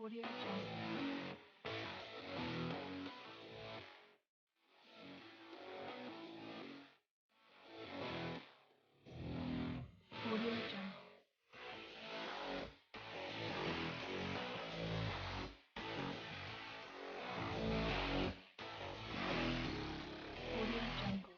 Audio Jungle. Audio Jungle. Audio Jungle.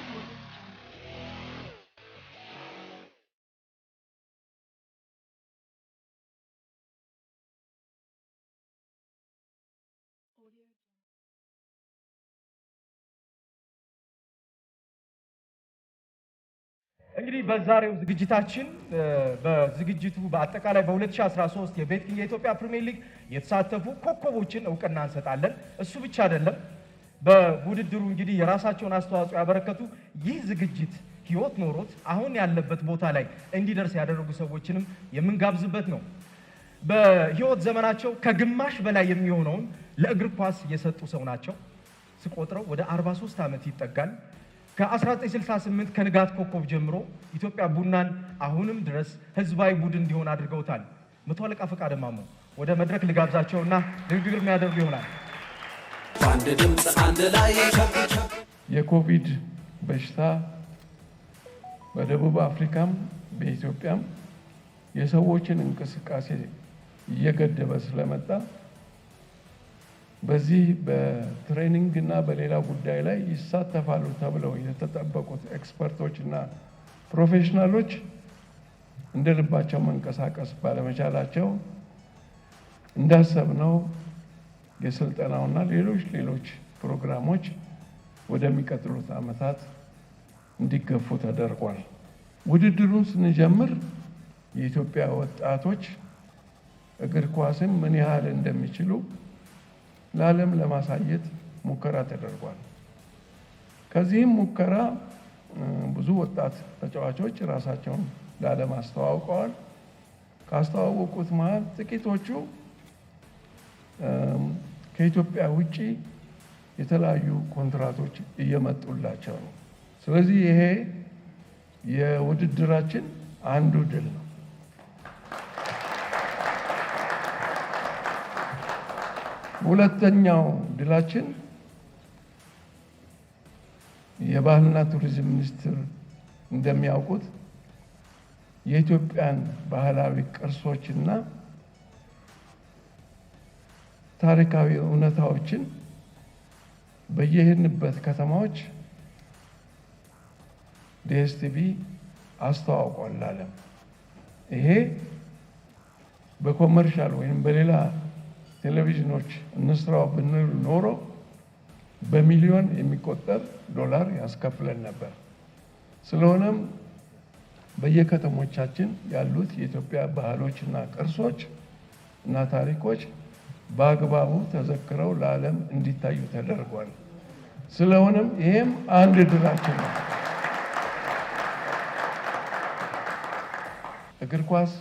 Audio Jungle. Audio Jungle. እንግዲህ በዛሬው ዝግጅታችን በዝግጅቱ በአጠቃላይ በ2013 የቤትኪንግ የኢትዮጵያ ፕሪሚየር ሊግ የተሳተፉ ኮከቦችን እውቅና እንሰጣለን። እሱ ብቻ አይደለም። በውድድሩ እንግዲህ የራሳቸውን አስተዋጽኦ ያበረከቱ ይህ ዝግጅት ህይወት ኖሮት አሁን ያለበት ቦታ ላይ እንዲደርስ ያደረጉ ሰዎችንም የምንጋብዝበት ነው። በህይወት ዘመናቸው ከግማሽ በላይ የሚሆነውን ለእግር ኳስ የሰጡ ሰው ናቸው። ስቆጥረው ወደ 43 ዓመት ይጠጋል። ከ1968 ከንጋት ኮከብ ጀምሮ ኢትዮጵያ ቡናን አሁንም ድረስ ህዝባዊ ቡድን እንዲሆን አድርገውታል። መቶ አለቃ ፈቃደ ማሞ ወደ መድረክ ልጋብዛቸውና ንግግር የሚያደርጉ ይሆናል። አንድ ድምፅ አንድ ላይ የኮቪድ በሽታ በደቡብ አፍሪካም በኢትዮጵያም የሰዎችን እንቅስቃሴ እየገደበ ስለመጣ በዚህ በትሬኒንግ እና በሌላ ጉዳይ ላይ ይሳተፋሉ ተብለው የተጠበቁት ኤክስፐርቶች እና ፕሮፌሽናሎች እንደ ልባቸው መንቀሳቀስ ባለመቻላቸው እንዳሰብነው የስልጠናውና ሌሎች ፕሮግራሞች ወደሚቀጥሉት ዓመታት እንዲገፉ ተደርጓል። ውድድሩን ስንጀምር የኢትዮጵያ ወጣቶች እግር ኳስን ምን ያህል እንደሚችሉ ለዓለም ለማሳየት ሙከራ ተደርጓል። ከዚህም ሙከራ ብዙ ወጣት ተጫዋቾች ራሳቸውን ለዓለም አስተዋውቀዋል። ካስተዋወቁት መሃል ጥቂቶቹ ከኢትዮጵያ ውጪ የተለያዩ ኮንትራቶች እየመጡላቸው ነው። ስለዚህ ይሄ የውድድራችን አንዱ ድል ነው። ሁለተኛው ድላችን የባህልና ቱሪዝም ሚኒስቴር እንደሚያውቁት የኢትዮጵያን ባህላዊ ቅርሶችና ታሪካዊ እውነታዎችን በየሄድንበት ከተማዎች ዲኤስቲቪ አስተዋውቋል ለዓለም። ይሄ በኮመርሻል ወይም በሌላ ቴሌቪዥኖች እንስራው ብንል ኖሮ በሚሊዮን የሚቆጠር ዶላር ያስከፍለን ነበር። ስለሆነም በየከተሞቻችን ያሉት የኢትዮጵያ ባህሎችና ቅርሶች እና ታሪኮች በአግባቡ ተዘክረው ለዓለም እንዲታዩ ተደርጓል። ስለሆነም ይሄም አንድ ድላችን ነው። እግር ኳስ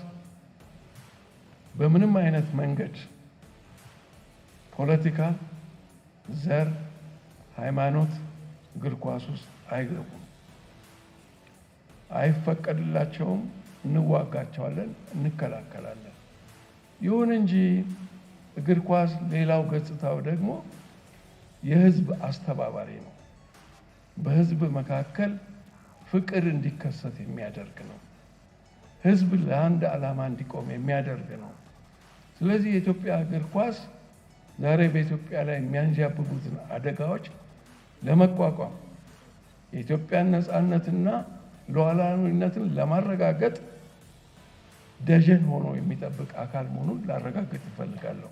በምንም አይነት መንገድ ፖለቲካ፣ ዘር፣ ሃይማኖት እግር ኳስ ውስጥ አይገቡም፣ አይፈቀድላቸውም። እንዋጋቸዋለን፣ እንከላከላለን። ይሁን እንጂ እግር ኳስ ሌላው ገጽታው ደግሞ የህዝብ አስተባባሪ ነው። በህዝብ መካከል ፍቅር እንዲከሰት የሚያደርግ ነው። ህዝብ ለአንድ ዓላማ እንዲቆም የሚያደርግ ነው። ስለዚህ የኢትዮጵያ እግር ኳስ ዛሬ በኢትዮጵያ ላይ የሚያንዣብቡትን አደጋዎች ለመቋቋም የኢትዮጵያን ነፃነትና ሉዓላዊነትን ለማረጋገጥ ደጀን ሆኖ የሚጠብቅ አካል መሆኑን ላረጋግጥ እፈልጋለሁ።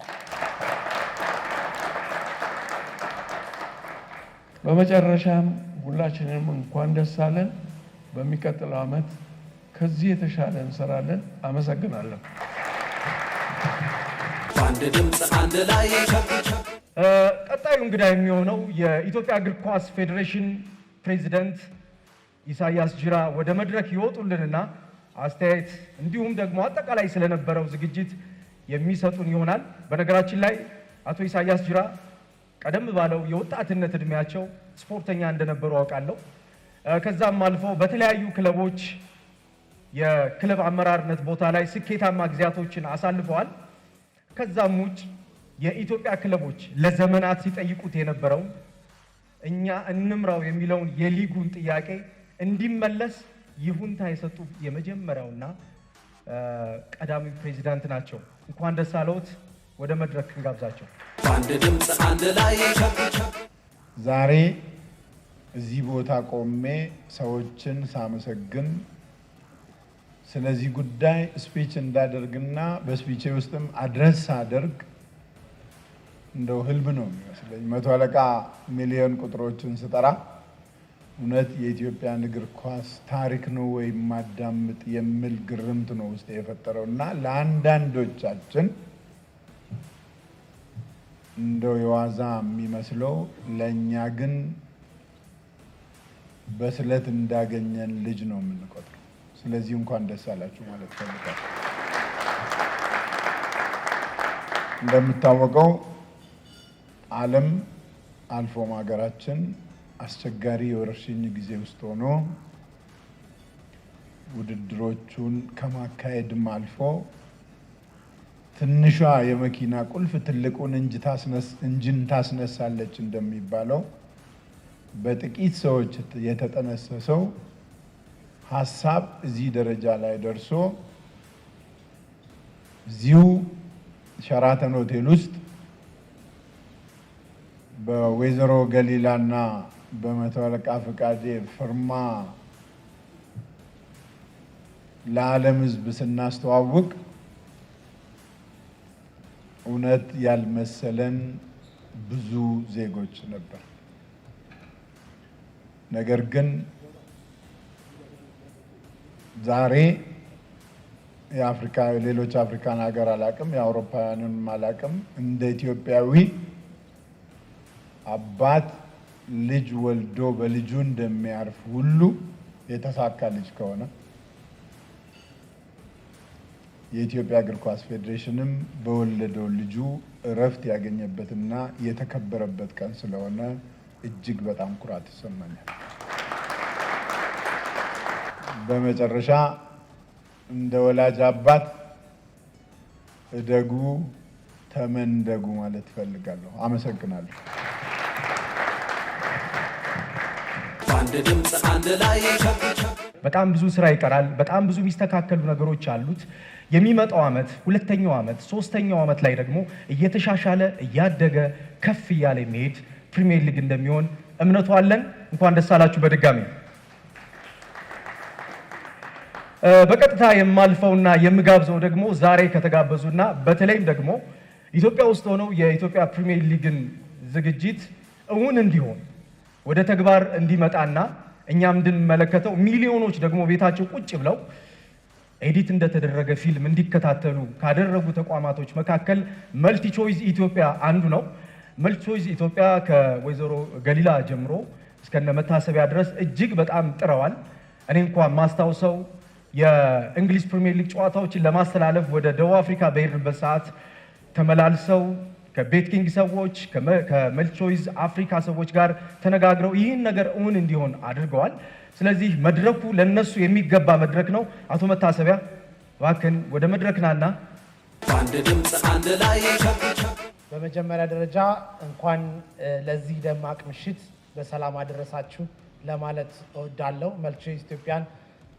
በመጨረሻም ሁላችንም እንኳን ደስ አለን። በሚቀጥለው ዓመት ከዚህ የተሻለ እንሰራለን። አመሰግናለሁ። አንድ ድምፅ አንድ ላይ ቀጣዩ እንግዳ የሚሆነው የኢትዮጵያ እግር ኳስ ፌዴሬሽን ፕሬዚደንት ኢሳያስ ጅራ ወደ መድረክ ይወጡልንና አስተያየት እንዲሁም ደግሞ አጠቃላይ ስለነበረው ዝግጅት የሚሰጡን ይሆናል። በነገራችን ላይ አቶ ኢሳያስ ጅራ ቀደም ባለው የወጣትነት እድሜያቸው ስፖርተኛ እንደነበሩ አውቃለሁ። ከዛም አልፎ በተለያዩ ክለቦች የክለብ አመራርነት ቦታ ላይ ስኬታማ ጊዜያቶችን አሳልፈዋል። ከዛም ውጭ የኢትዮጵያ ክለቦች ለዘመናት ሲጠይቁት የነበረው እኛ እንምራው የሚለውን የሊጉን ጥያቄ እንዲመለስ ይሁንታ የሰጡ የመጀመሪያውና ቀዳሚ ፕሬዚዳንት ናቸው። እንኳን ደስ አለዎት። ወደ መድረክ እንጋብዛቸው። በአንድ ድምፅ አንድ ላይ ዛሬ እዚህ ቦታ ቆሜ ሰዎችን ሳመሰግን ስለዚህ ጉዳይ ስፒች እንዳደርግና በስፒቼ ውስጥም አድረስ አደርግ እንደው ህልም ነው የሚመስለኝ። 100 አለቃ ሚሊዮን ቁጥሮችን ስጠራ እውነት የኢትዮጵያን እግር ኳስ ታሪክ ነው ወይ ማዳምጥ የሚል ግርምት ነው ውስጥ የፈጠረውና ለአንዳንዶቻችን እንደው የዋዛ የሚመስለው ለእኛ ግን በስለት እንዳገኘን ልጅ ነው የምንቆጥረው። ስለዚህ እንኳን ደስ አላችሁ ማለት ፈልጋለሁ። እንደምታወቀው ዓለም አልፎም ሀገራችን አስቸጋሪ የወረርሽኝ ጊዜ ውስጥ ሆኖ ውድድሮቹን ከማካሄድም አልፎ ትንሿ የመኪና ቁልፍ ትልቁን እንጂን ታስነሳለች እንደሚባለው በጥቂት ሰዎች የተጠነሰሰው ሀሳብ እዚህ ደረጃ ላይ ደርሶ እዚሁ ሸራተን ሆቴል ውስጥ በወይዘሮ ገሊላና በመቶ አለቃ ፈቃዴ ፍርማ ለዓለም ሕዝብ ስናስተዋውቅ እውነት ያልመሰለን ብዙ ዜጎች ነበር። ነገር ግን ዛሬ የአፍሪካ ሌሎች አፍሪካን ሀገር አላቅም የአውሮፓውያንን አላቅም እንደ ኢትዮጵያዊ አባት ልጅ ወልዶ በልጁ እንደሚያርፍ ሁሉ የተሳካ ልጅ ከሆነ የኢትዮጵያ እግር ኳስ ፌዴሬሽንም በወለደው ልጁ እረፍት ያገኘበትና የተከበረበት ቀን ስለሆነ እጅግ በጣም ኩራት ይሰማኛል። በመጨረሻ እንደ ወላጅ አባት እደጉ ተመንደጉ ማለት ፈልጋለሁ። አመሰግናለሁ። በአንድ ድምፅ አንድ ላይ በጣም ብዙ ስራ ይቀራል። በጣም ብዙ የሚስተካከሉ ነገሮች አሉት። የሚመጣው ዓመት፣ ሁለተኛው ዓመት፣ ሶስተኛው ዓመት ላይ ደግሞ እየተሻሻለ እያደገ ከፍ እያለ የሚሄድ ፕሪሚየር ሊግ እንደሚሆን እምነቱ አለን። እንኳን ደስ አላችሁ በድጋሚ። በቀጥታ የማልፈውና የምጋብዘው ደግሞ ዛሬ ከተጋበዙና በተለይም ደግሞ ኢትዮጵያ ውስጥ ሆነው የኢትዮጵያ ፕሪሚየር ሊግን ዝግጅት እውን እንዲሆን ወደ ተግባር እንዲመጣና እኛም እንድንመለከተው ሚሊዮኖች ደግሞ ቤታቸው ቁጭ ብለው ኤዲት እንደተደረገ ፊልም እንዲከታተሉ ካደረጉ ተቋማቶች መካከል መልቲ ቾይስ ኢትዮጵያ አንዱ ነው። መልቲ ቾይስ ኢትዮጵያ ከወይዘሮ ገሊላ ጀምሮ እስከነ መታሰቢያ ድረስ እጅግ በጣም ጥረዋል። እኔ እንኳን ማስታውሰው የእንግሊዝ ፕሪሚየር ሊግ ጨዋታዎችን ለማስተላለፍ ወደ ደቡብ አፍሪካ በሄድንበት ሰዓት ተመላልሰው ከቤት ኪንግ ሰዎች ከመልቲ ቾይስ አፍሪካ ሰዎች ጋር ተነጋግረው ይህን ነገር እውን እንዲሆን አድርገዋል። ስለዚህ መድረኩ ለነሱ የሚገባ መድረክ ነው። አቶ መታሰቢያ እባክህን ወደ መድረክ ናና። በአንድ ድምፅ አንድ ላይ በመጀመሪያ ደረጃ እንኳን ለዚህ ደማቅ ምሽት በሰላም አደረሳችሁ ለማለት እወዳለሁ። መልቲ ቾይስ ኢትዮጵያን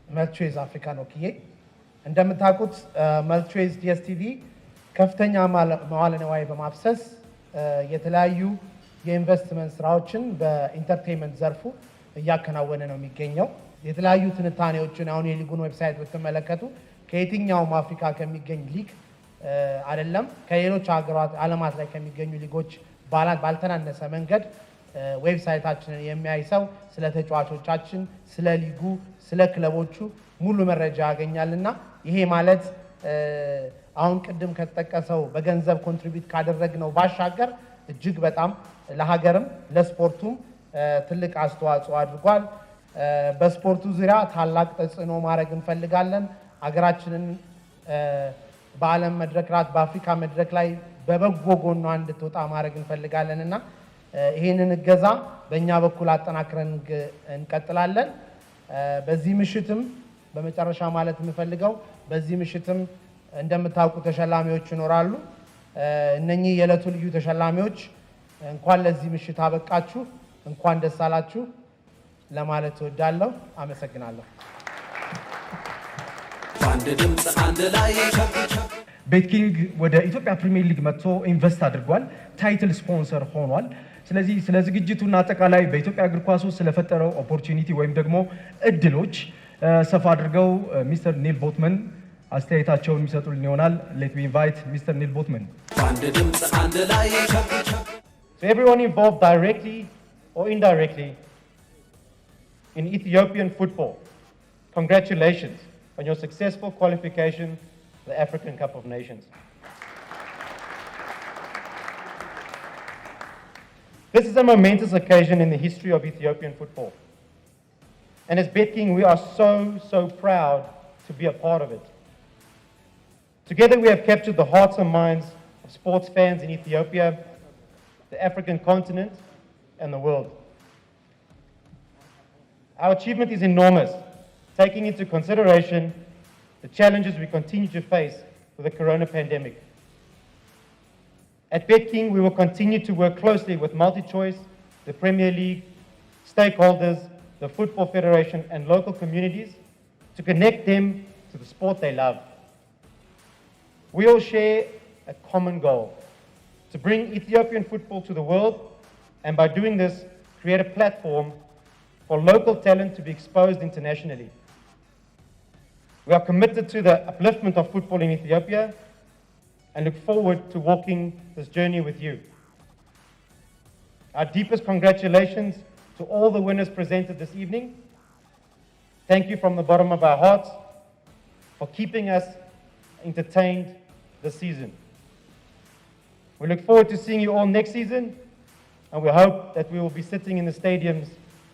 መልቲ ቾይስ አፍሪካን ወክዬ እንደምታውቁት መልቲ ቾይስ ዲኤስቲቪ ከፍተኛ መዋዕለ ንዋይ በማፍሰስ የተለያዩ የኢንቨስትመንት ስራዎችን በኢንተርቴይንመንት ዘርፉ እያከናወነ ነው የሚገኘው። የተለያዩ ትንታኔዎችን አሁን የሊጉን ዌብሳይት ብትመለከቱ ከየትኛውም አፍሪካ ከሚገኝ ሊግ አይደለም ከሌሎች ሀገራት ዓለማት ላይ ከሚገኙ ሊጎች ባልተናነሰ መንገድ ዌብሳይታችንን የሚያይ ሰው ስለ ተጫዋቾቻችን፣ ስለ ሊጉ፣ ስለ ክለቦቹ ሙሉ መረጃ ያገኛልና ይሄ ማለት አሁን ቅድም ከተጠቀሰው በገንዘብ ኮንትሪቢዩት ካደረግነው ባሻገር እጅግ በጣም ለሀገርም ለስፖርቱም ትልቅ አስተዋጽኦ አድርጓል። በስፖርቱ ዙሪያ ታላቅ ተጽዕኖ ማድረግ እንፈልጋለን። ሀገራችንን በዓለም መድረክ በአፍሪካ መድረክ ላይ በበጎ ጎኗ እንድትወጣ ማድረግ እንፈልጋለን እና ይህንን እገዛ በእኛ በኩል አጠናክረን እንቀጥላለን። በዚህ ምሽትም በመጨረሻ ማለት የምፈልገው በዚህ ምሽትም እንደምታውቁ ተሸላሚዎች ይኖራሉ። እነኚህ የዕለቱ ልዩ ተሸላሚዎች እንኳን ለዚህ ምሽት አበቃችሁ፣ እንኳን ደስ አላችሁ ለማለት እወዳለሁ። አመሰግናለሁ። በአንድ ድምፅ አንድ ላይ ቤትኪንግ ወደ ኢትዮጵያ ፕሪሚየር ሊግ መጥቶ ኢንቨስት አድርጓል፣ ታይትል ስፖንሰር ሆኗል። ስለዚህ ስለ ዝግጅቱና አጠቃላይ በኢትዮጵያ እግር ኳስ ውስጥ ስለፈጠረው ኦፖርቹኒቲ ወይም ደግሞ እድሎች ሰፋ አድርገው ሚስተር ኒል ቦትመን አስተያየታቸውን የሚሰጡልን ይሆናል። ሌት ሚ ኢንቫይት ሚስተር ኒል ቦትመን። በአንድ ድምፅ አንድ ላይ So everyone involved directly or indirectly in Ethiopian football, congratulations on your successful qualification to the African Cup of Nations. This is a momentous occasion in the history of Ethiopian football. And as BetKing, we are so proud to be a part of it. Together we have captured the hearts and minds of sports fans in Ethiopia, the African continent, and the world. Our achievement is enormous, taking into consideration the challenges we continue to face with the corona pandemic. At BetKing, we will continue to work closely with MultiChoice, the Premier League, stakeholders, the Football Federation, and local communities to connect them to the sport they love. We all share a common goal: to bring Ethiopian football to the world, and by doing this, create a platform for local talent to be exposed internationally. We are committed to the upliftment of football in Ethiopia and look forward to walking this journey with you. Our deepest congratulations to all the winners presented this evening. Thank you from the bottom of our hearts for keeping us entertained this season. We look forward to seeing you all next season, and we hope that we will be sitting in the stadiums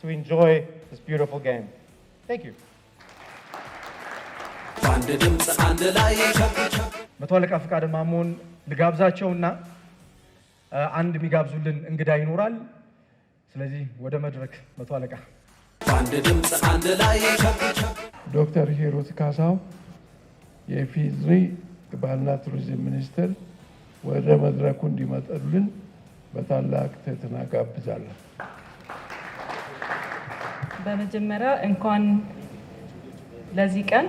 to enjoy this beautiful game. Thank you. በአንድ ድምፅ አንድ ላይ መቶ አለቃ ፍቃደ ማሞን ልጋብዛቸውና አንድ የሚጋብዙልን እንግዳ ይኖራል። ስለዚህ ወደ መድረክ መቶ አለቃ። በአንድ ድምፅ አንድ ላይ ዶክተር ሂሩት ካሳው የኢፌዴሪ ባህልና ቱሪዝም ሚኒስትር ወደ መድረኩ እንዲመጡልን በታላቅ ትህትና ጋብዛለሁ። በመጀመሪያ እንኳን ለዚህ ቀን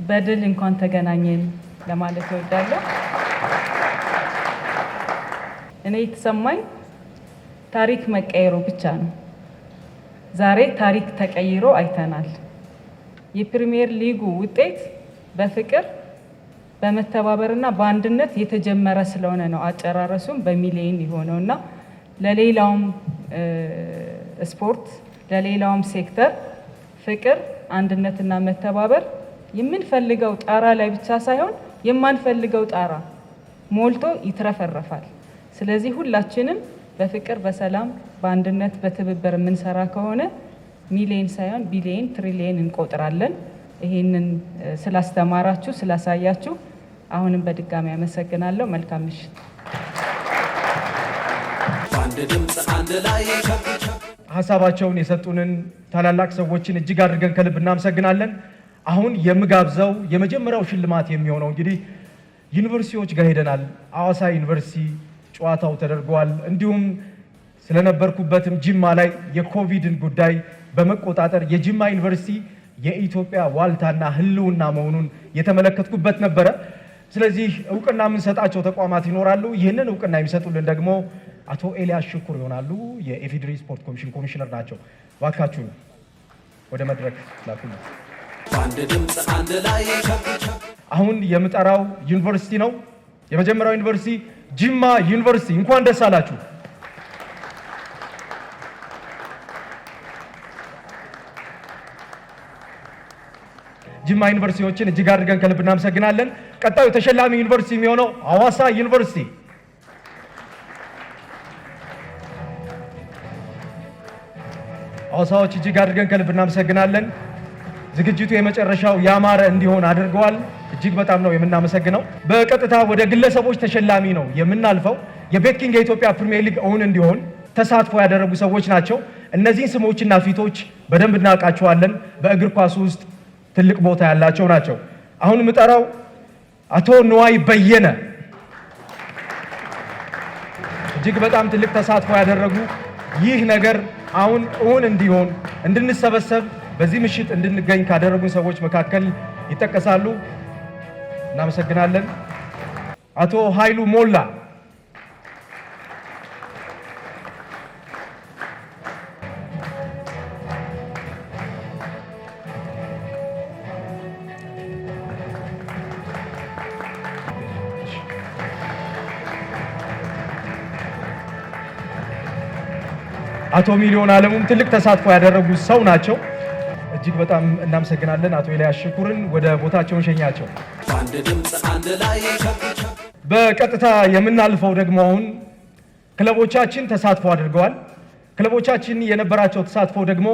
በድል እንኳን ተገናኘን ለማለት እወዳለሁ። እኔ የተሰማኝ ታሪክ መቀየሩ ብቻ ነው። ዛሬ ታሪክ ተቀይሮ አይተናል። የፕሪሚየር ሊጉ ውጤት በፍቅር በመተባበርና በአንድነት የተጀመረ ስለሆነ ነው አጨራረሱም በሚሊዮን የሆነውና ለሌላውም ስፖርት ለሌላውም ሴክተር ፍቅር፣ አንድነትና መተባበር የምንፈልገው ጣራ ላይ ብቻ ሳይሆን የማንፈልገው ጣራ ሞልቶ ይትረፈረፋል። ስለዚህ ሁላችንም በፍቅር፣ በሰላም፣ በአንድነት፣ በትብብር የምንሰራ ከሆነ ሚሊዮን ሳይሆን ቢሊዮን፣ ትሪሊዮን እንቆጥራለን። ይሄንን ስላስተማራችሁ ስላሳያችሁ አሁንም በድጋሚ አመሰግናለሁ። መልካም ምሽት። በአንድ ድምፅ አንድ ላይ ሀሳባቸውን የሰጡንን ታላላቅ ሰዎችን እጅግ አድርገን ከልብ እናመሰግናለን። አሁን የምጋብዘው የመጀመሪያው ሽልማት የሚሆነው እንግዲህ ዩኒቨርሲቲዎች ጋር ሄደናል። ሐዋሳ ዩኒቨርሲቲ ጨዋታው ተደርጓል። እንዲሁም ስለነበርኩበትም ጅማ ላይ የኮቪድን ጉዳይ በመቆጣጠር የጅማ ዩኒቨርሲቲ የኢትዮጵያ ዋልታና ሕልውና መሆኑን የተመለከትኩበት ነበረ። ስለዚህ እውቅና የምንሰጣቸው ተቋማት ይኖራሉ። ይህንን እውቅና የሚሰጡልን ደግሞ አቶ ኤልያስ ሽኩር ይሆናሉ። የኢፌዴሪ ስፖርት ኮሚሽን ኮሚሽነር ናቸው። እባካችሁ ወደ መድረክ ላኩልኝ። በአንድ ድምፅ አንድ ላይ አሁን የምጠራው ዩኒቨርሲቲ ነው። የመጀመሪያው ዩኒቨርሲቲ ጅማ ዩኒቨርሲቲ፣ እንኳን ደስ አላችሁ። ጅማ ዩኒቨርሲቲዎችን እጅግ አድርገን ከልብ እናመሰግናለን። ቀጣዩ ተሸላሚ ዩኒቨርሲቲ የሚሆነው ሐዋሳ ዩኒቨርሲቲ። ሐዋሳዎች እጅግ አድርገን ከልብ እናመሰግናለን። ዝግጅቱ የመጨረሻው ያማረ እንዲሆን አድርገዋል። እጅግ በጣም ነው የምናመሰግነው። በቀጥታ ወደ ግለሰቦች ተሸላሚ ነው የምናልፈው። የቤትኪንግ የኢትዮጵያ ፕሪሚየር ሊግ እውን እንዲሆን ተሳትፎ ያደረጉ ሰዎች ናቸው። እነዚህን ስሞችና ፊቶች በደንብ እናውቃቸዋለን። በእግር ኳስ ውስጥ ትልቅ ቦታ ያላቸው ናቸው። አሁን የምጠራው አቶ ንዋይ በየነ እጅግ በጣም ትልቅ ተሳትፎ ያደረጉ ይህ ነገር አሁን እውን እንዲሆን እንድንሰበሰብ በዚህ ምሽት እንድንገኝ ካደረጉ ሰዎች መካከል ይጠቀሳሉ። እናመሰግናለን። አቶ ኃይሉ ሞላ፣ አቶ ሚሊዮን አለሙም ትልቅ ተሳትፎ ያደረጉ ሰው ናቸው። እጅግ በጣም እናመሰግናለን። አቶ ኤልያስ ሽኩርን ወደ ቦታቸውን ሸኛቸው። በአንድ ድምፅ አንድ ላይ በቀጥታ የምናልፈው ደግሞ አሁን ክለቦቻችን ተሳትፎ አድርገዋል። ክለቦቻችን የነበራቸው ተሳትፎ ደግሞ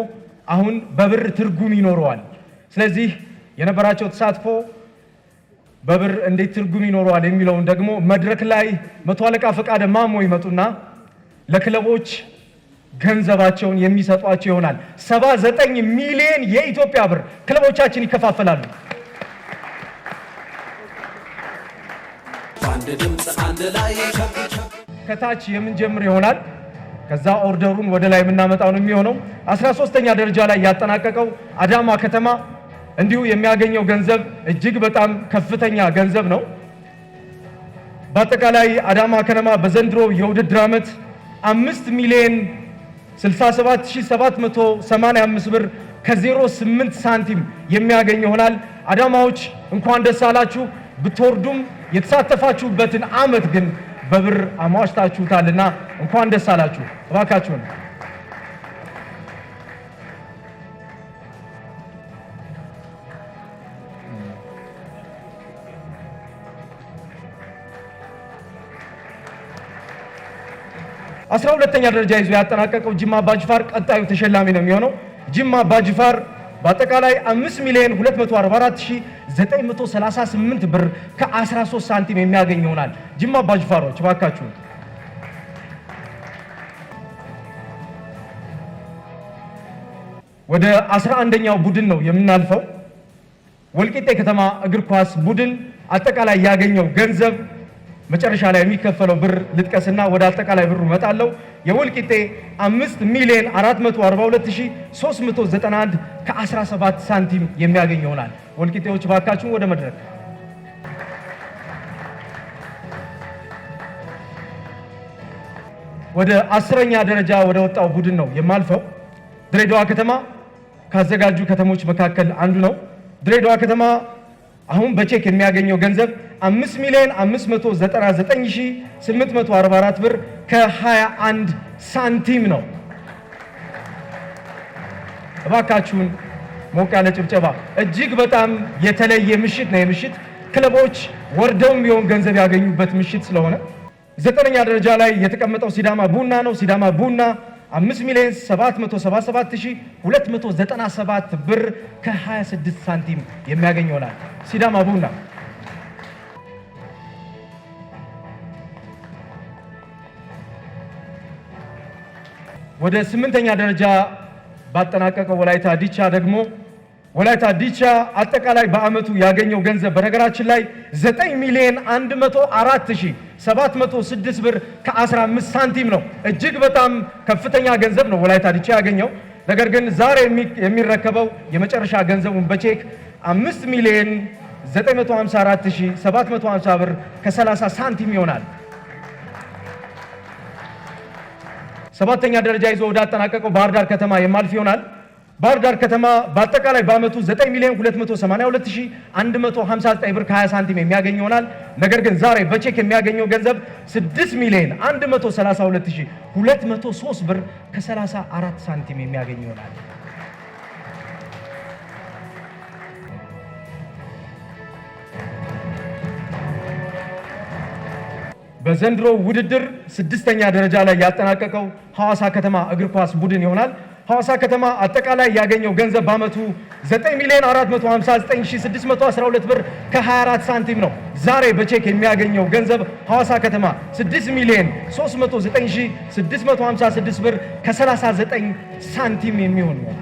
አሁን በብር ትርጉም ይኖረዋል። ስለዚህ የነበራቸው ተሳትፎ በብር እንዴት ትርጉም ይኖረዋል የሚለውን ደግሞ መድረክ ላይ መቶ አለቃ ፈቃደ ማሞ ይመጡና ለክለቦች ገንዘባቸውን የሚሰጧቸው ይሆናል። 79 ሚሊዮን የኢትዮጵያ ብር ክለቦቻችን ይከፋፈላሉ። በአንድ ድምፅ አንድ ላይ ከታች የምንጀምር ይሆናል። ከዛ ኦርደሩን ወደ ላይ የምናመጣው ነው የሚሆነው። 13ኛ ደረጃ ላይ ያጠናቀቀው አዳማ ከተማ እንዲሁ የሚያገኘው ገንዘብ እጅግ በጣም ከፍተኛ ገንዘብ ነው። በአጠቃላይ አዳማ ከነማ በዘንድሮ የውድድር ዓመት 5 ሚሊዮን 67785 ብር ከ08 ሳንቲም የሚያገኝ ይሆናል። አዳማዎች እንኳን ደስ አላችሁ። ብትወርዱም የተሳተፋችሁበትን ዓመት ግን በብር አሟሽታችሁታልና እንኳን ደስ አላችሁ። እባካችሁን አስራ ሁለተኛ ደረጃ ይዞ ያጠናቀቀው ጅማ አባጅፋር ቀጣዩ ተሸላሚ ነው የሚሆነው። ጅማ አባጅፋር በአጠቃላይ 5 ሚሊዮን 244938 ብር ከ13 ሳንቲም የሚያገኝ ይሆናል። ጅማ አባጅፋሮች እባካችሁ ወደ 11ኛው ቡድን ነው የምናልፈው። ወልቂጤ ከተማ እግር ኳስ ቡድን አጠቃላይ ያገኘው ገንዘብ መጨረሻ ላይ የሚከፈለው ብር ልጥቀስና ወደ አጠቃላይ ብሩ መጣለው። የወልቂጤ 5 ሚሊዮን 442391 ከ17 ሳንቲም የሚያገኝ ይሆናል። ወልቂጤዎች ባካችሁን ወደ መድረክ። ወደ 10ኛ ደረጃ ወደ ወጣው ቡድን ነው የማልፈው። ድሬዳዋ ከተማ ካዘጋጁ ከተሞች መካከል አንዱ ነው። ድሬዳዋ ከተማ አሁን በቼክ የሚያገኘው ገንዘብ 5 ሚሊዮን 599844 ብር ከ21 ሳንቲም ነው። እባካችሁን ሞቅ ያለ ጭብጨባ። እጅግ በጣም የተለየ ምሽት ነው። የምሽት ክለቦች ወርደውም ቢሆን ገንዘብ ያገኙበት ምሽት ስለሆነ 9ኛ ደረጃ ላይ የተቀመጠው ሲዳማ ቡና ነው። ሲዳማ ቡና 5 ሚሊዮን 777297 ብር ከ26 ሳንቲም የሚያገኝ ይሆናል። ሲዳማ ቡና ወደ 8ኛ ደረጃ ባጠናቀቀው ወላይታ ዲቻ ደግሞ ወላይታ ዲቻ አጠቃላይ በአመቱ ያገኘው ገንዘብ በነገራችን ላይ 9 ሚሊዮን 104706 ብር ከ15 ሳንቲም ነው። እጅግ በጣም ከፍተኛ ገንዘብ ነው ወላይታ ዲቻ ያገኘው። ነገር ግን ዛሬ የሚረከበው የመጨረሻ ገንዘቡን በቼክ 5 ሚሊዮን 954750 ብር ከ30 ሳንቲም ይሆናል። 7ኛ ደረጃ ይዞ ወደ አጠናቀቀው ባህር ዳር ከተማ የማልፍ ይሆናል። ባህር ዳር ከተማ በአጠቃላይ በአመቱ 9 ሚሊዮን 282159 ብር ከ20 ሳንቲም የሚያገኝ ይሆናል። ነገር ግን ዛሬ በቼክ የሚያገኘው ገንዘብ 6 ሚሊዮን 132203 ብር ከ34 ሳንቲም የሚያገኝ ይሆናል። በዘንድሮ ውድድር 6ኛ ደረጃ ላይ ያጠናቀቀው ሐዋሳ ከተማ እግር ኳስ ቡድን ይሆናል። ሐዋሳ ከተማ አጠቃላይ ያገኘው ገንዘብ በአመቱ 9,459,612 ብር ከ24 ሳንቲም ነው። ዛሬ በቼክ የሚያገኘው ገንዘብ ሐዋሳ ከተማ 6,309,656 ብር ከ39 ሳንቲም የሚሆን ነው።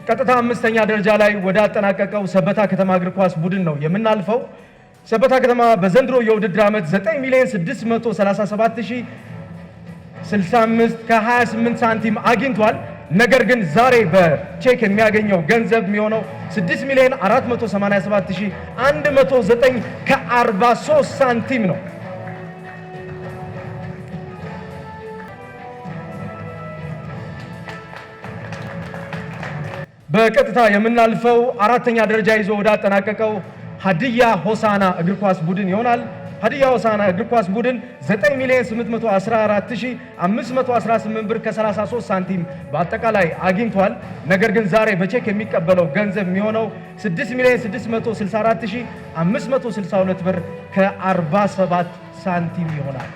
ቀጥታ አምስተኛ ደረጃ ላይ ወደ አጠናቀቀው ሰበታ ከተማ እግር ኳስ ቡድን ነው የምናልፈው። ሰበታ ከተማ በዘንድሮ የውድድር ዓመት 9,637,065 ከ28 ሳንቲም አግኝቷል። ነገር ግን ዛሬ በቼክ የሚያገኘው ገንዘብ የሚሆነው 6,487,109 ከ43 ሳንቲም ነው። በቀጥታ የምናልፈው አራተኛ ደረጃ ይዞ ወደ አጠናቀቀው ሀዲያ ሆሳና እግር ኳስ ቡድን ይሆናል። ሀዲያ ሆሳና እግር ኳስ ቡድን 9,814,518 ብር ከ33 ሳንቲም በአጠቃላይ አግኝቷል። ነገር ግን ዛሬ በቼክ የሚቀበለው ገንዘብ የሚሆነው 6,664,562 ብር ከ47 ሳንቲም ይሆናል።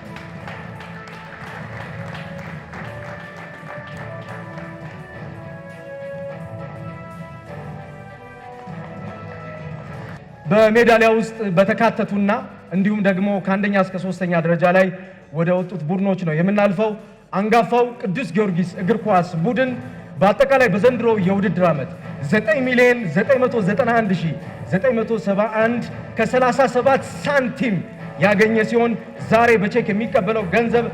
በሜዳሊያ ውስጥ በተካተቱና እንዲሁም ደግሞ ከአንደኛ እስከ ሶስተኛ ደረጃ ላይ ወደ ወጡት ቡድኖች ነው የምናልፈው። አንጋፋው ቅዱስ ጊዮርጊስ እግር ኳስ ቡድን በአጠቃላይ በዘንድሮ የውድድር ዓመት 9,991,971 ከ37 ሳንቲም ያገኘ ሲሆን ዛሬ በቼክ የሚቀበለው ገንዘብ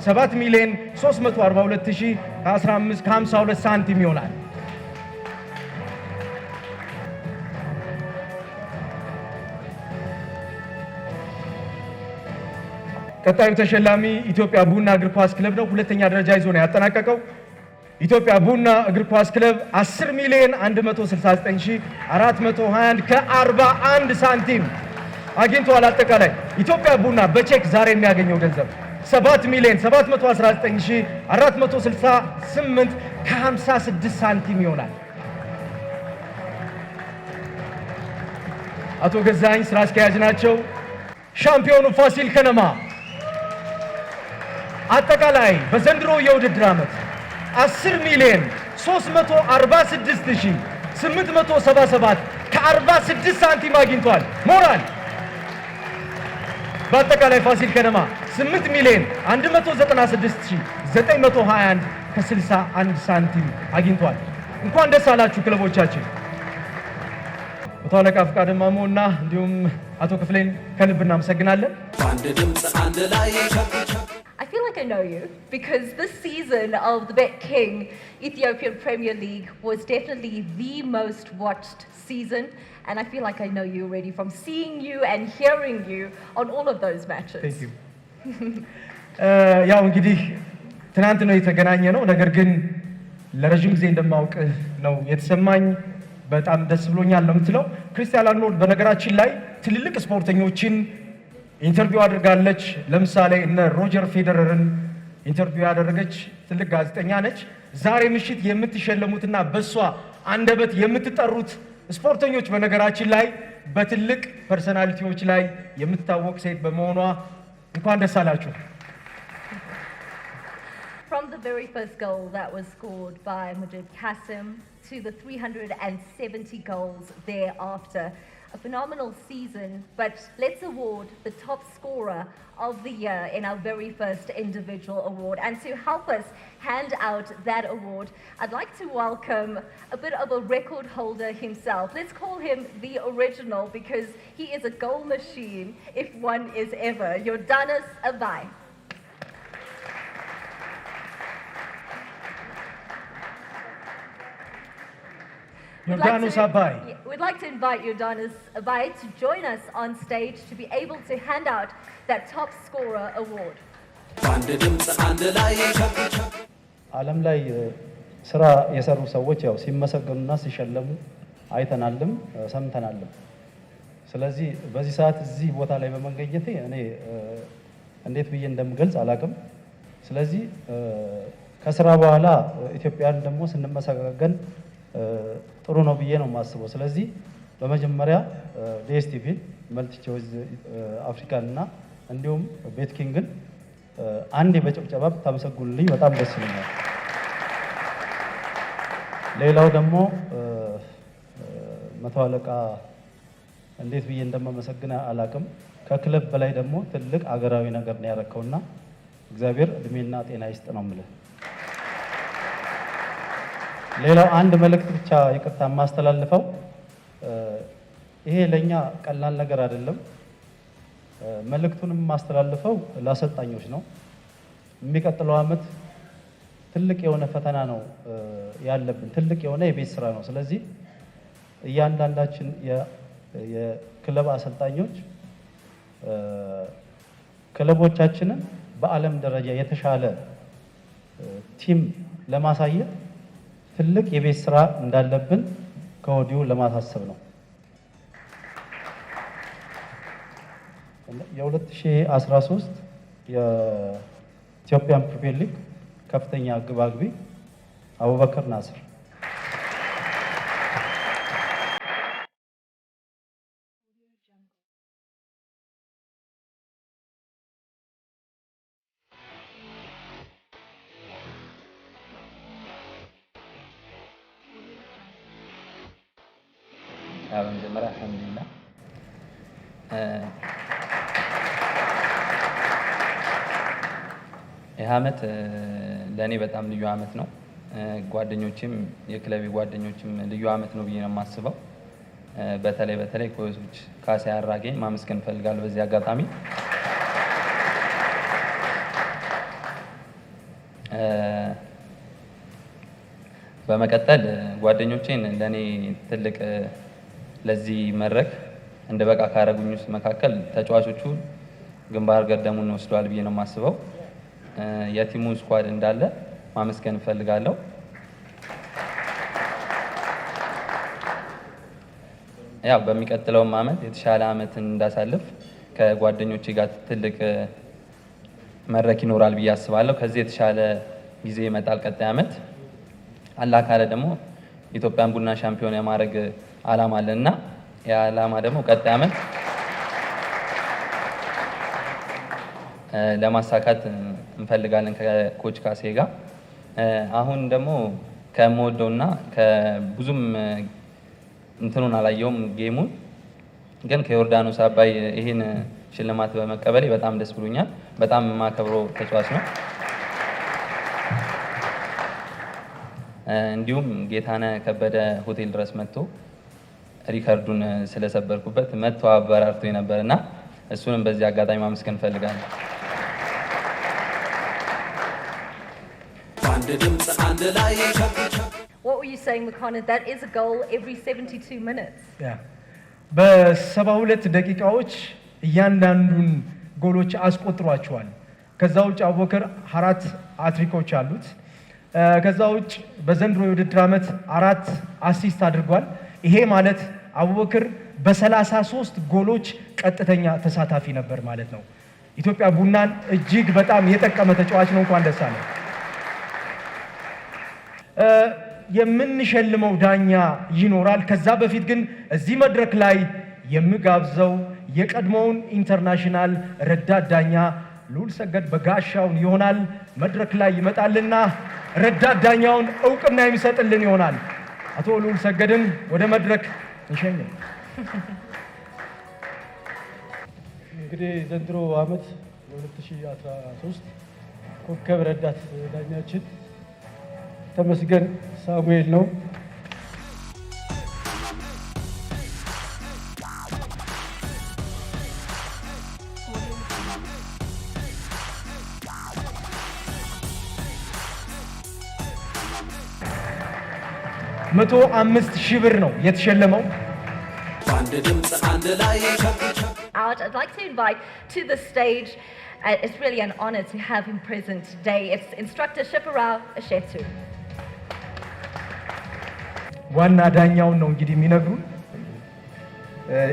7,342,015 ከ52 ሳንቲም ይሆናል። ቀጣዩ ተሸላሚ ኢትዮጵያ ቡና እግር ኳስ ክለብ ነው። ሁለተኛ ደረጃ ይዞ ነው ያጠናቀቀው። ኢትዮጵያ ቡና እግር ኳስ ክለብ 10,169,421 ከ41 ሳንቲም አግኝቷል። አጠቃላይ ኢትዮጵያ ቡና በቼክ ዛሬ የሚያገኘው ገንዘብ 7,719,468 ከ56 ሳንቲም ይሆናል። አቶ ገዛኝ ስራ አስኪያጅ ናቸው። ሻምፒዮኑ ፋሲል ከነማ አጠቃላይ በዘንድሮ የውድድር ዓመት 10,346,877 ከ46 ሳንቲም አግኝቷል። ሞራል በአጠቃላይ ፋሲል ከነማ 8,196,921 ከ61 ሳንቲም አግኝቷል። እንኳን ደስ አላችሁ ክለቦቻችን። አቶ አለቃ ፍቃደ ማሞ እና እንዲሁም አቶ ክፍሌን ከልብ እናመሰግናለን። በአንድ ድምፅ አንድ ላይ I feel like I know you because this season of the Bet King Ethiopian Premier League was definitely the most watched season, and I feel like I know you already from seeing you and hearing you on all of those matches. Thank you. ያው እንግዲህ ትናንት ነው የተገናኘ ነው። ነገር ግን ለረጅም ጊዜ እንደማውቅ ነው የተሰማኝ። በጣም ደስ ብሎኛል ነው የምትለው። ክርስቲያን አርኖልድ በነገራችን ላይ ትልልቅ ስፖርተኞችን ኢንተርቪው አድርጋለች። ለምሳሌ እነ ሮጀር ፌዴረርን ኢንተርቪው ያደረገች ትልቅ ጋዜጠኛ ነች። ዛሬ ምሽት የምትሸለሙትና በሷ አንደበት የምትጠሩት ስፖርተኞች በነገራችን ላይ በትልቅ ፐርሰናሊቲዎች ላይ የምትታወቅ ሴት በመሆኗ እንኳን ደስ አላችሁ። From the very first goal that was scored by Mujib Qasim to the 370 goals thereafter, a phenomenal season, but let's award the top scorer of the year in our very first individual award. And to help us hand out that award, I'd like to welcome a bit of a record holder himself. Let's call him the original because he is a goal machine if one is ever. Jordanus Abai. Jordanus Abai. We'd like to invite Jordanus Abai to join us on stage to be able to hand out that top scorer award. በአንድ ድምፅ አንድ ላይ ዓለም ላይ ስራ የሰሩ ሰዎች ያው ሲመሰገኑና ሲሸለሙ አይተናልም ሰምተናልም። ስለዚህ በዚህ ሰዓት እዚህ ቦታ ላይ በመገኘቴ እኔ እንዴት ብዬ እንደምገልጽ አላውቅም። ስለዚህ ከስራ በኋላ ኢትዮጵያን ደግሞ ስንመሰጋገን ጥሩ ነው ብዬ ነው የማስበው። ስለዚህ በመጀመሪያ ዲኤስቲቪ መልቲ ቾይስ አፍሪካን እና እንዲሁም ቤት ኪንግን አንዴ በጭብጨባ ብታመሰግኑልኝ በጣም ደስ ይለኛል። ሌላው ደግሞ መቶ አለቃ እንዴት ብዬ እንደማመሰግን አላቅም። ከክለብ በላይ ደግሞ ትልቅ አገራዊ ነገር ነው ያረከውና እግዚአብሔር እድሜና ጤና ይስጥ ነው የምልህ። ሌላው አንድ መልእክት ብቻ ይቅርታ የማስተላልፈው ይሄ ለኛ ቀላል ነገር አይደለም። መልእክቱንም የማስተላልፈው ለአሰልጣኞች ነው። የሚቀጥለው ዓመት ትልቅ የሆነ ፈተና ነው ያለብን፣ ትልቅ የሆነ የቤት ስራ ነው። ስለዚህ እያንዳንዳችን የክለብ አሰልጣኞች ክለቦቻችንን በዓለም ደረጃ የተሻለ ቲም ለማሳየት ትልቅ የቤት ስራ እንዳለብን ከወዲሁ ለማሳሰብ ነው። የ2013 የኢትዮጵያን ፕሪሚየር ሊግ ከፍተኛ ግብ አግቢ አቡበከር ናስር። በመጀመሪያ አልሐምዱሊላህ ይህ ዓመት ለእኔ በጣም ልዩ ዓመት ነው። ጓደኞችም የክለቤ ጓደኞችም ልዩ ዓመት ነው ብዬ ነው የማስበው። በተለይ ኮቾች ካሳዬ አራጌን ማመስገን እፈልጋለሁ በዚህ አጋጣሚ። በመቀጠል ጓደኞቼን ለእኔ ትልቅ ለዚህ መድረክ እንደ በቃ ካረጉኝ ውስጥ መካከል ተጫዋቾቹ ግንባር ቀደሙን ወስደዋል ብዬ ነው የማስበው። የቲሙን ስኳድ እንዳለ ማመስገን እፈልጋለሁ። ያው በሚቀጥለውም ዓመት የተሻለ ዓመትን እንዳሳልፍ ከጓደኞቼ ጋር ትልቅ መድረክ ይኖራል ብዬ አስባለሁ። ከዚህ የተሻለ ጊዜ ይመጣል ቀጣይ ዓመት። አላህ ካለ ደግሞ ኢትዮጵያን ቡና ሻምፒዮን የማድረግ ዓላማ አለና ያ ዓላማ ደግሞ ቀጣይ ዓመት ለማሳካት እንፈልጋለን ከኮች ካሴ ጋር። አሁን ደግሞ ከምወደውና ከብዙም እንትኑን አላየውም ጌሙን፣ ግን ከዮርዳኖስ አባይ ይህን ሽልማት በመቀበሌ በጣም ደስ ብሎኛል። በጣም የማከብረው ተጫዋች ነው። እንዲሁም ጌታነህ ከበደ ሆቴል ድረስ መጥቶ ሪከርዱን ስለሰበርኩበት መጥቶ አበራርቶ ነበርና እሱንም በዚህ አጋጣሚ ማመስገን እፈልጋለሁ። What were you saying, Mukana? That is a goal every 72 minutes. በ72 ደቂቃዎች እያንዳንዱን ጎሎች አስቆጥሯቸዋል። ከዛ ውጭ አቡበከር 4 አትሪኮች አሉት። ከዛ ውጭ በዘንድሮ የውድድር ዓመት 4 አሲስት አድርጓል። ይሄ ማለት አቡበከር በ33 ጎሎች ቀጥተኛ ተሳታፊ ነበር ማለት ነው። ኢትዮጵያ ቡናን እጅግ በጣም የጠቀመ ተጫዋች ነው። እንኳን ደስ አለው። የምንሸልመው ዳኛ ይኖራል። ከዛ በፊት ግን እዚህ መድረክ ላይ የምጋብዘው የቀድሞውን ኢንተርናሽናል ረዳት ዳኛ ልዑል ሰገድ በጋሻውን ይሆናል። መድረክ ላይ ይመጣልና ረዳት ዳኛውን እውቅና የሚሰጥልን ይሆናል። አቶ ልዑል ሰገድን ወደ መድረክ እንሸኛለን። እንግዲህ ዘንድሮ ዓመት የ2013 ኮከብ ረዳት ዳኛችን ተመስገን ሳሙኤል ነው። መቶ 5,000 ብር ነው የተሸለመው። I'd like to invite to the stage, it's really an honor to have him present today. It's Instructor Shifarao Ashetu. ዋና ዳኛውን ነው እንግዲህ የሚነግሩን።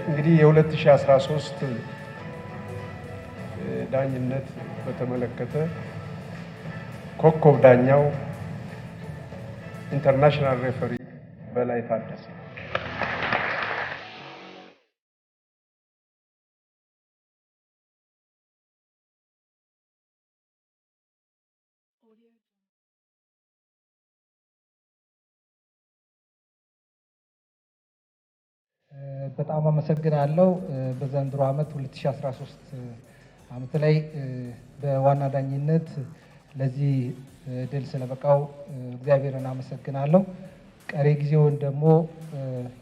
እንግዲህ የ2013 ዳኝነት በተመለከተ ኮከብ ዳኛው ኢንተርናሽናል ሬፈሪ በላይ ታደሰ በጣም አመሰግናለሁ። በዘንድሮ ዓመት 2013 ዓመት ላይ በዋና ዳኝነት ለዚህ ድል ስለበቃው እግዚአብሔርን አመሰግናለሁ። ቀሪ ጊዜውን ደግሞ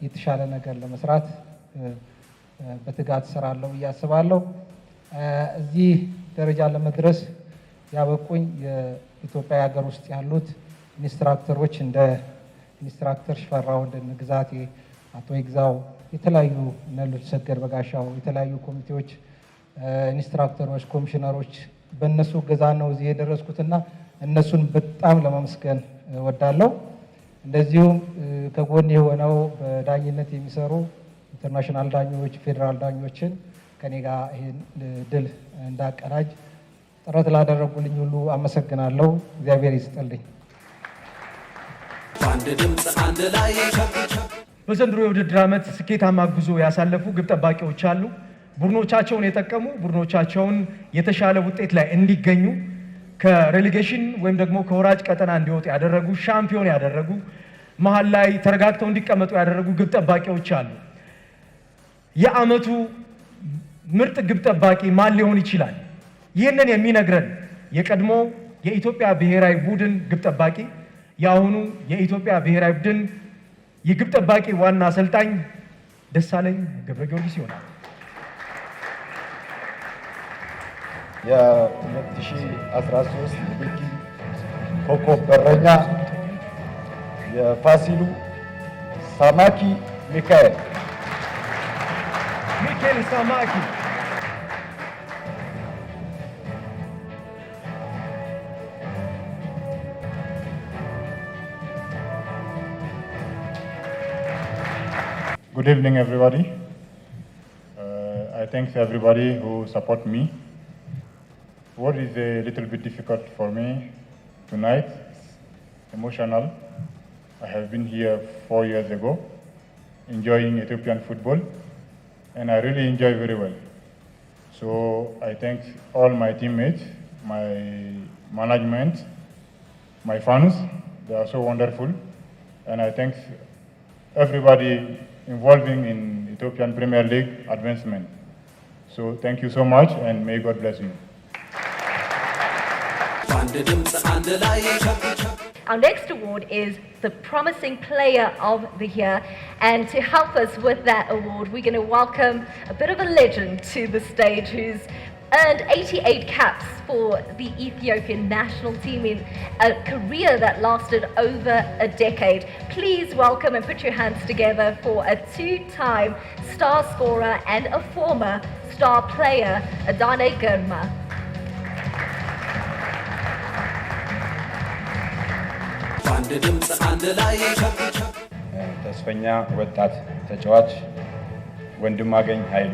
የተሻለ ነገር ለመስራት በትጋት እሰራለሁ ብዬ አስባለሁ። እዚህ ደረጃ ለመድረስ ያበቁኝ የኢትዮጵያ ሀገር ውስጥ ያሉት ኢንስትራክተሮች እንደ ኢንስትራክተር ሽፈራው፣ እንደ ግዛቴ፣ አቶ ይግዛው፣ የተለያዩ እነ ልዑልሰገድ በጋሻው፣ የተለያዩ ኮሚቴዎች፣ ኢንስትራክተሮች፣ ኮሚሽነሮች በእነሱ እገዛ ነው እዚህ የደረስኩትና እነሱን በጣም ለማመስገን እወዳለሁ። እንደዚሁም ከጎን የሆነው በዳኝነት የሚሰሩ ኢንተርናሽናል ዳኞች፣ ፌዴራል ዳኞችን ከኔ ጋር ይህን ድል እንዳቀናጅ ጥረት ላደረጉልኝ ሁሉ አመሰግናለሁ። እግዚአብሔር ይስጥልኝ። በዘንድሮ የውድድር ዓመት ስኬታማ ጉዞ ያሳለፉ ግብ ጠባቂዎች አሉ። ቡድኖቻቸውን የጠቀሙ ቡድኖቻቸውን የተሻለ ውጤት ላይ እንዲገኙ ከሬሌጌሽን ወይም ደግሞ ከወራጅ ቀጠና እንዲወጡ ያደረጉ ሻምፒዮን ያደረጉ መሀል ላይ ተረጋግተው እንዲቀመጡ ያደረጉ ግብ ጠባቂዎች አሉ። የዓመቱ ምርጥ ግብ ጠባቂ ማን ሊሆን ይችላል? ይህንን የሚነግረን የቀድሞ የኢትዮጵያ ብሔራዊ ቡድን ግብ ጠባቂ የአሁኑ የኢትዮጵያ ብሔራዊ ቡድን የግብ ጠባቂ ዋና አሰልጣኝ ደሳለኝ ገብረ ጊዮርጊስ ይሆናል። የ2013 ቤኪ ኮከብ በረኛ የፋሲሉ ሳማኪ ሚካኤል ሳማኪ። Good evening, everybody. I thank everybody who support me. What is a little bit difficult for me tonight, emotional. I have been here 4 years ago, enjoying Ethiopian football, and I really enjoy very well. So I thank all my teammates, my management, my fans. They are so wonderful, and I thank everybody involving in Ethiopian Premier League advancement. So thank you so much, and may God bless you. Our next award is the Promising Player of the Year, and to help us with that award, we're going to welcome a bit of a legend to the stage who's earned 88 caps for the Ethiopian national team in a career that lasted over a decade. Please welcome and put your hands together for a two-time star scorer and a former star player, Adane Girma. ተስፈኛ ወጣት ተጫዋች ወንድማገኝ ኃይሉ።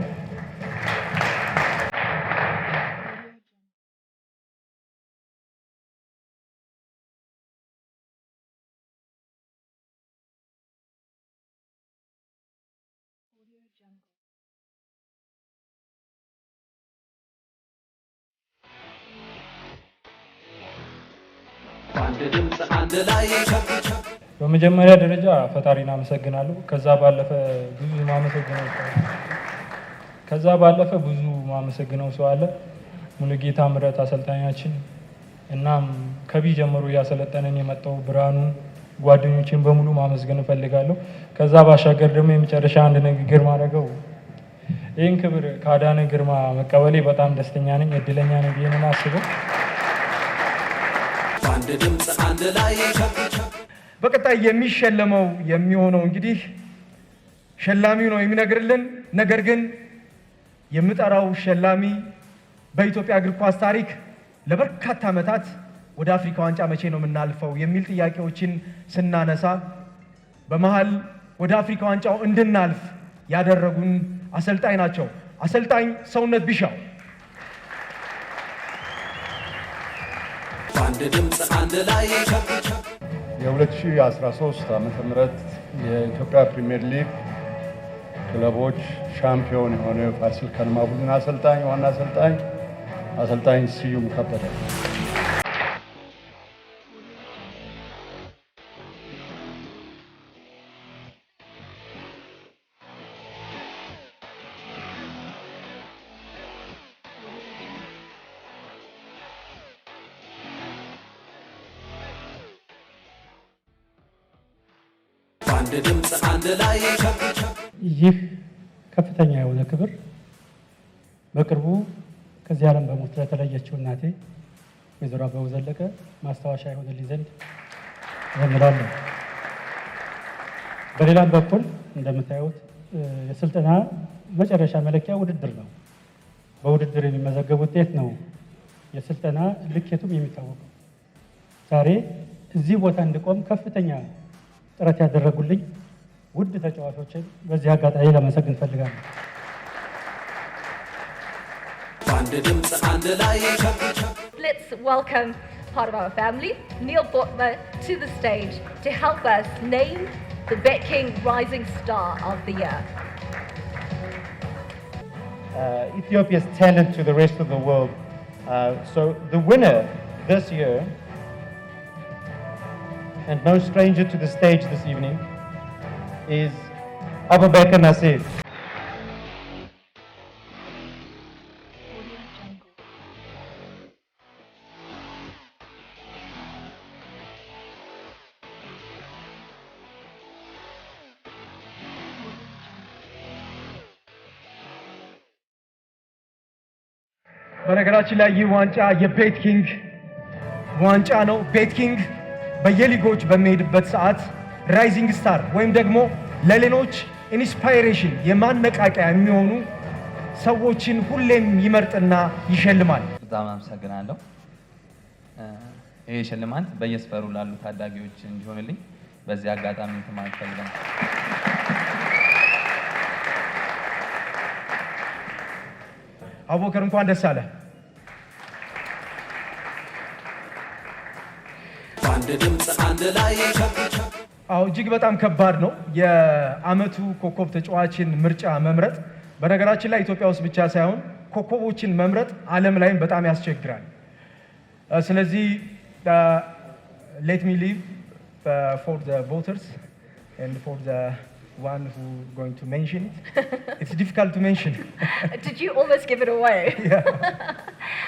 በመጀመሪያ ደረጃ ፈጣሪን አመሰግናለሁ። ከዛ ባለፈ ብዙ ማመሰግነው ሰው አለ። ሙሉጌታ ምረት አሰልጣኛችን፣ እናም ከቢ ጀምሮ ያሰለጠነን የመጣው ብርሃኑ፣ ጓደኞችን በሙሉ ማመስገን እፈልጋለሁ። ከዛ ባሻገር ደግሞ የመጨረሻ አንድ ንግግር ማድረገው ይህን ክብር ከአዳነ ግርማ መቀበሌ በጣም ደስተኛ ነኝ፣ እድለኛ ነኝ ብዬ ነው የማስበው። በቀጣይ የሚሸለመው የሚሆነው እንግዲህ ሸላሚው ነው የሚነግርልን። ነገር ግን የምጠራው ሸላሚ በኢትዮጵያ እግር ኳስ ታሪክ ለበርካታ ዓመታት ወደ አፍሪካ ዋንጫ መቼ ነው የምናልፈው የሚል ጥያቄዎችን ስናነሳ በመሃል ወደ አፍሪካ ዋንጫው እንድናልፍ ያደረጉን አሰልጣኝ ናቸው። አሰልጣኝ ሰውነት ቢሻው። የ2013 ዓመተ ምህረት የኢትዮጵያ ፕሪሚየር ሊግ ክለቦች ሻምፒዮን የሆነ ፋሲል ከነማ ቡድን አሰልጣኝ ዋና አሰልጣኝ ስዩም ከበደ። በአንድ ድምፅ አንድ ላይ ይህ ከፍተኛ የሆነ ክብር በቅርቡ ከዚህ ዓለም በሞት ለተለየችው እናቴ ወይዘሮ አበቡ ዘለቀ ማስታወሻ ይሆንልኝ ዘንድ እዘምራለሁ። በሌላም በኩል እንደምታዩት የስልጠና መጨረሻ መለኪያ ውድድር ነው። በውድድር የሚመዘገብ ውጤት ነው የስልጠና ልኬቱም የሚታወቀው። ዛሬ እዚህ ቦታ እንድቆም ከፍተኛ ጥረት ያደረጉልኝ ውድ ተጫዋቾችን በዚህ አጋጣሚ ለማመሰግን እፈልጋለሁ። በአንድ ድምፅ አንድ ላይ Let's welcome part of our family, Neil Botma, to the stage to help us name the Bet King Rising Star of the Year. Ethiopia's talent to the rest of the world. So the winner this year, and no stranger to the stage this evening, is Abubakar Nasir. በነገራችን ላይ ይህ ዋንጫ የቤት ኪንግ ዋንጫ ነው። ቤት ኪንግ በየሊጎች በሚሄድበት ሰዓት ራይዚንግ ስታር ወይም ደግሞ ለሌሎች ኢንስፓይሬሽን የማነቃቂያ የሚሆኑ ሰዎችን ሁሌም ይመርጥና ይሸልማል። በጣም አመሰግናለሁ። ይሄ ሽልማት በየስፈሩ ላሉ ታዳጊዎች እንዲሆንልኝ በዚህ አጋጣሚ ማለት ፈልጋለሁ። አቡበከር እንኳን ደስ አለ። በአንድ ድምፅ አንድ ላይ አዎ እጅግ በጣም ከባድ ነው የአመቱ ኮከብ ተጫዋችን ምርጫ መምረጥ። በነገራችን ላይ ኢትዮጵያ ውስጥ ብቻ ሳይሆን ኮከቦችን መምረጥ ዓለም ላይም በጣም ያስቸግራል። ስለዚህ let me leave for the voters and for the one who going to mention it. It's difficult to mention. Did you almost give it away? Yeah.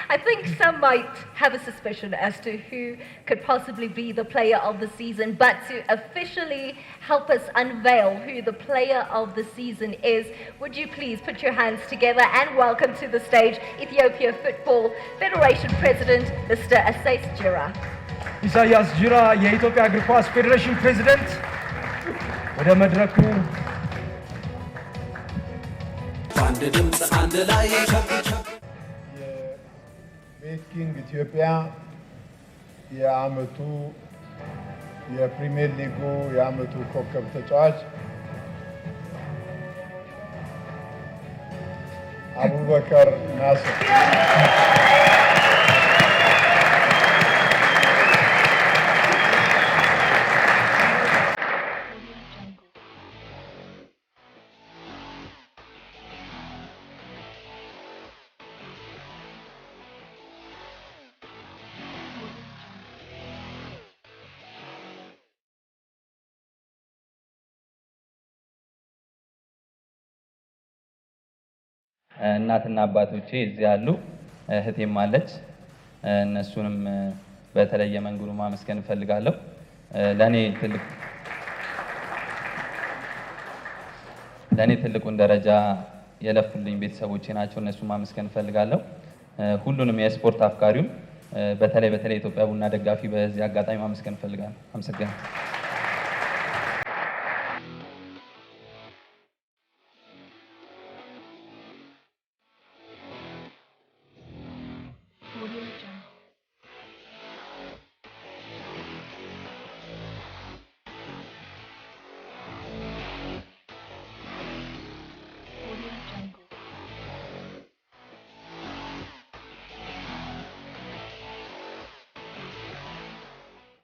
I think some might have a suspicion as to who could possibly be the player of the season, but to officially help us unveil who the player of the season is, would you please put your hands together and welcome to the stage Ethiopia Football Federation President, Mr. Isaias Jira. ኢሳያስ ጅራ የኢትዮጵያ እግር ኳስ ፌዴሬሽን ፕሬዝዳንት ወደ መድረኩ። በአንድ ድምፅ አንድ ላይ ቤት ኪንግ ኢትዮጵያ የአመቱ የፕሪሚየር ሊጉ የአመቱ ኮከብ ተጫዋች አቡበከር ናስር። እናትና አባቶቼ እዚህ ያሉ፣ እህቴም አለች። እነሱንም በተለየ መንገዱ ማመስገን እፈልጋለሁ። ለኔ ትልቁን ደረጃ የለፉልኝ ቤተሰቦቼ ናቸው። እነሱን ማመስገን እፈልጋለሁ። ሁሉንም የስፖርት አፍቃሪውን በተለይ ኢትዮጵያ ቡና ደጋፊ በዚህ አጋጣሚ ማመስገን እፈልጋለሁ። አመሰግናለሁ።